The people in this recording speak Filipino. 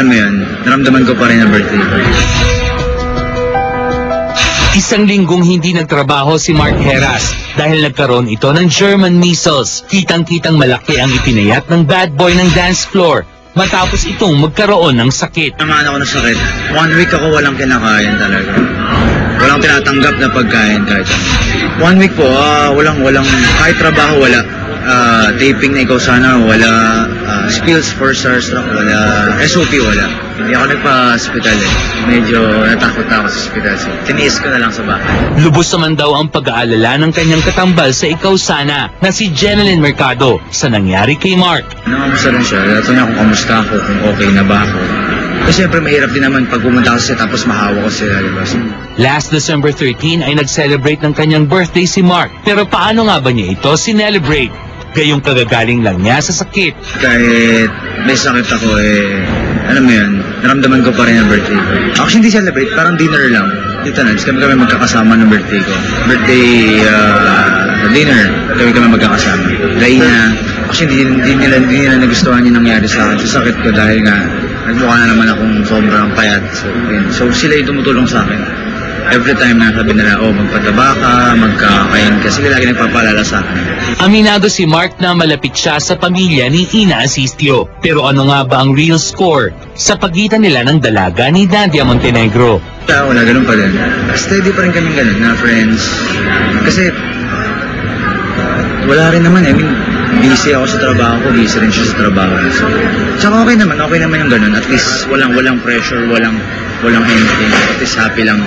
alam mo yun, naramdaman ko pa rin ang birthday ko. Isang linggong hindi nagtrabaho si Mark Heras dahil nagkaroon ito ng German measles. Kitang-kitang malaki ang ipinayat ng bad boy ng dance floor matapos itong magkaroon ng sakit. Naman ako ng sakit. 1 week ako walang kinakain talaga. Walang tinatanggap na pagkain kahit ano. 1 week po, walang kahit trabaho wala. Taping na ikaw sana, wala. Skills for starstruck, wala. SOP, wala. Hindi ako nagpa-hospital eh. Medyo natakot ako sa hospital. So, tiniis ko na lang sa bahay. Lubos naman daw ang pag-aalala ng kanyang katambal sa ikaw sana na si Jeneline Mercado sa nangyari kay Mark. Nakamusta rin siya. Natanong kung kamusta ako, kung okay na ba ako. Kasi siyempre mahirap din naman pag pumunta kasi tapos mahawa ko sila. Diba? Last December 13 ay nag-celebrate ng kanyang birthday si Mark. Pero paano nga ba niya ito sinelebrate? Gayong kagagaling lang niya sa sakit. Kahit may sakit ako alam mo yun, naramdaman ko pa rin ang birthday ko. Actually, hindi celebrate, parang dinner lang. Dito na, kami magkakasama ng birthday ko. Birthday dinner, kami magkakasama. Laina, actually, hindi nila nagustuhan yung nangyari sa akin. Sa sakit ko dahil nga, nagmukha na naman akong sobrang payat. So sila yung tumutulong sa akin. Every time na sabi nila, magpataba ka, magkakain ka, sila lagi nagpapaalala sa akin. Aminado si Mark na malapit siya sa pamilya ni Ina Asistio. Pero ano nga ba ang real score sa pagitan nila ng dalaga ni Nadia Montenegro? Wala, ganun pa din. Steady pa rin kaming ganun na friends. Kasi wala rin naman busy ako sa trabaho ko, busy rin siya sa trabaho. So, tsaka okay naman yung ganun. At least walang pressure, walang anything. At least happy lang.